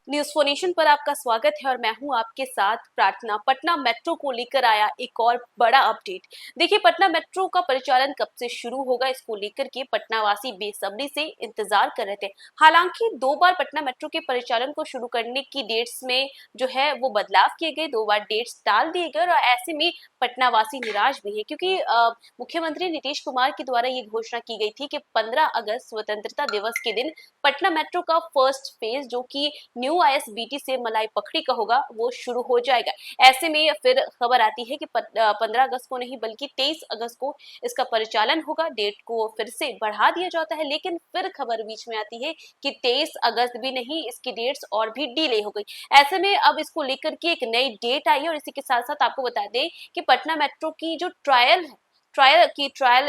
News phonation पर आपका स्वागत है और मैं हूं आपके साथ प्रार्थना। पटना मेट्रो को लेकर आया एक और बड़ा अपडेट। देखिए, पटना मेट्रो का परिचालन कब से शुरू होगा, इसको लेकर के पटना वासी बेसब्री से इंतजार कर रहे थे। हालांकि 2 बार पटना मेट्रो के परिचालन को शुरू करने की डेट्स में जो है वो बदलाव किए गए, 2 बार डेट्स टाल दिए गए और ऐसे में पटना वासी निराश भी है, क्योंकि मुख्यमंत्री नीतीश कुमार के द्वारा ये घोषणा की गई थी कि 15 अगस्त स्वतंत्रता दिवस के दिन पटना मेट्रो का फर्स्ट फेज, जो कि न्यू आईएसबीटी से मलाई पखड़ी का होगा, वो शुरू हो जाएगा। ऐसे में फिर खबर आती है कि 15 अगस्त को नहीं बल्कि 23 अगस्त को इसका परिचालन होगा। डेट को फिर से बढ़ा दिया जाता है, लेकिन फिर खबर बीच में आती है कि 23 अगस्त भी नहीं, इसकी डेट्स और भी डिले हो गई। ऐसे में अब इसको लेकर के एक नई डेट आई है और इसी के साथ साथ आपको बता दें कि पटना मेट्रो की जो ट्रायल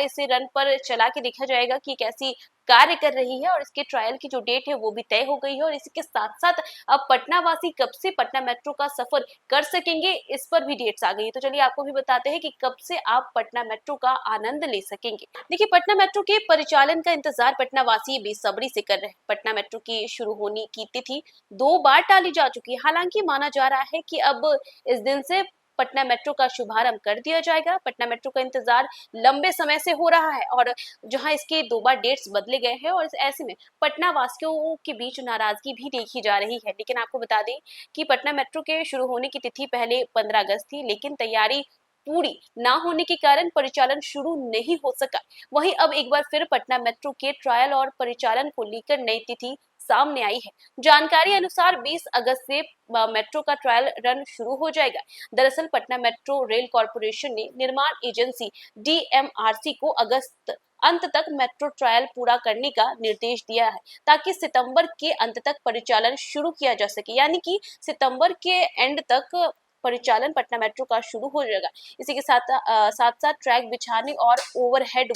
इसे रन पर चला के देखा जाएगा कि कैसी कार्य कर रही है, और इसके ट्रायल की जो डेट है वो भी तय हो गई है। और इसी के साथ साथ अब पटना वासी कब से पटना मेट्रो का सफर कर सकेंगे, इस पर भी डेट्स आ गई है। तो चलिए आपको भी बताते हैं कि कब से आप पटना मेट्रो का आनंद ले सकेंगे। देखिए, पटना मेट्रो के परिचालन का इंतजार पटना वासी बेसब्री से कर रहे हैं। पटना मेट्रो की शुरू होने की तिथि 2 बार टाली जा चुकी है। हालांकि माना जा रहा है कि अब इस दिन से पटना मेट्रो का शुभारंभ कर दिया जाएगा। पटना मेट्रो का इंतजार लंबे समय से हो रहा है और जहां इसके 2 बार डेट्स बदले गए हैं, और ऐसे में पटना वासियों के बीच नाराजगी भी देखी जा रही है। लेकिन आपको बता दें कि पटना मेट्रो के शुरू होने की तिथि पहले 15 अगस्त थी, लेकिन तैयारी पूरी ना होने के कारण परिचालन शुरू नहीं हो सका। वहीं अब एक बार फिर पटना मेट्रो के ट्रायल और परिचालन को लेकर नई तिथि सामने आई है। जानकारी अनुसार 20 अगस्त से मेट्रो का ट्रायल रन शुरू हो जाएगा। दरअसल पटना मेट्रो रेल कॉरपोरेशन ने निर्माण एजेंसी डीएमआरसी को अगस्त अंत तक मेट्रो ट्रायल पूरा करने का निर्देश दिया है, ताकि सितंबर के अंत तक परिचालन शुरू किया जा सके। यानी कि सितंबर के एंड तक परिचालन पटना मेट्रो का शुरू हो जाएगा। इसी के साथ ट्रैक बिछाने और ओवरहेड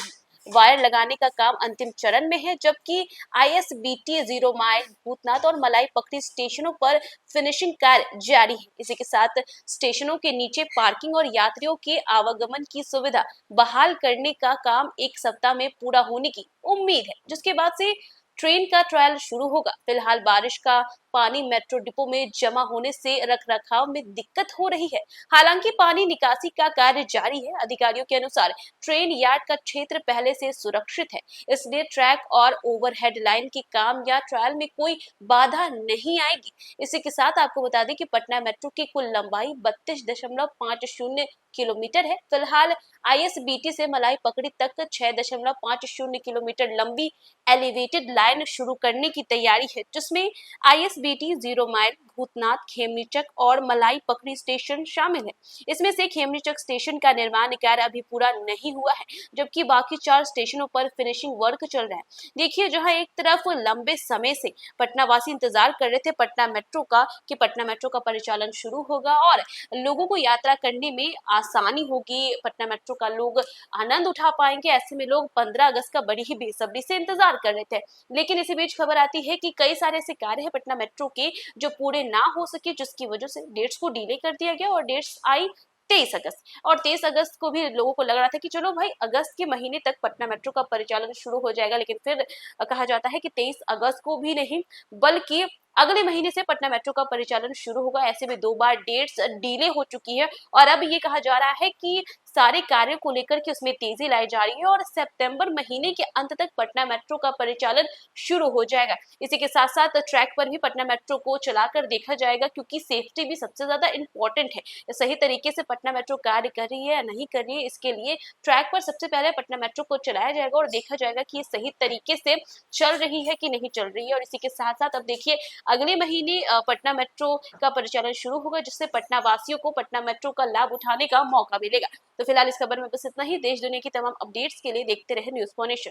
वायर लगाने का काम अंतिम चरण में है, जबकि आईएसबीटी 0 माइल, भूतनाथ और मलाई पकड़ी स्टेशनों पर फिनिशिंग कार्य जारी है। इसी के साथ स्टेशनों के नीचे पार्किंग और यात्रियों के आवागमन की सुविधा बहाल करने का काम 1 सप्ताह में पूरा होने की उम्मीद है, जिसके बाद से ट्रेन का ट्रायल शुरू होगा। फिलहाल बारिश का पानी मेट्रो डिपो में जमा होने से रखरखाव में दिक्कत हो रही है। हालांकि पानी निकासी का कार्य जारी है। अधिकारियों के अनुसार ट्रेन यार्ड का क्षेत्र पहले से सुरक्षित है, इसलिए ट्रैक और ओवरहेड लाइन के काम या ट्रायल में कोई बाधा नहीं आएगी। इसी के साथ आपको बता दें कि पटना मेट्रो की कुल लंबाई 32.50 किलोमीटर है। फिलहाल आईएसबीटी से मलाई पकड़ी तक 6.50 किलोमीटर लंबी एलिवेटेड लाइन शुरू करने की तैयारी है, जिसमें आईएसबीटी 0 माइल, भूतनाथ, खेमनीचक और मलाई पकड़ी स्टेशन शामिल है। इसमें से खेमनीचक स्टेशन का निर्माण कार्य अभी पूरा नहीं हुआ है, जबकि बाकी 4 स्टेशनों पर फिनिशिंग वर्क चल रहा है। देखिए, जहां एक तरफ लंबे समय से पटना वासी इंतजार कर रहे थे पटना मेट्रो का कि पटना मेट्रो का परिचालन शुरू होगा और लोगों को यात्रा करने में आसानी होगी, पटना मेट्रो का लोग आनंद उठा पाएंगे। ऐसे में लोग 15 अगस्त का बड़ी ही बेसब्री से इंतजार कर रहे थे। लेकिन इसी बीच खबर आती है कि कई सारे ऐसे कार्य है पटना मेट्रो के जो पूरे ना हो सके, जिसकी वजह से डेट्स को डिले कर दिया गया और डेट्स आई 23 अगस्त। और 23 अगस्त को भी लोगों को लग रहा था कि चलो भाई, अगस्त के महीने तक पटना मेट्रो का परिचालन शुरू हो जाएगा, लेकिन फिर कहा जाता है कि 23 अगस्त को भी नहीं बल्कि अगले महीने से पटना मेट्रो का परिचालन शुरू होगा। ऐसे में 2 बार डेट्स डिले हो चुकी है और अब ये कहा जा रहा है कि सारे कार्यों को लेकर के उसमें तेजी लाई जा रही है और सितंबर महीने के अंत तक पटना मेट्रो का परिचालन शुरू हो जाएगा। इसी के साथ साथ ट्रैक पर भी पटना मेट्रो को चलाकर देखा जाएगा, क्योंकि सेफ्टी भी सबसे ज्यादा इंपॉर्टेंट है। सही तरीके से पटना मेट्रो कार्य कर रही है या नहीं कर रही है, इसके लिए ट्रैक पर सबसे पहले पटना मेट्रो को चलाया जाएगा और देखा जाएगा कि ये सही तरीके से चल रही है कि नहीं चल रही है। और इसी के साथ साथ अब देखिए, अगले महीने पटना मेट्रो का परिचालन शुरू होगा, जिससे पटना वासियों को पटना मेट्रो का लाभ उठाने का मौका मिलेगा। तो फिलहाल इस खबर में बस इतना ही। देश दुनिया की तमाम अपडेट्स के लिए देखते रहे न्यूज़ फोनेशन।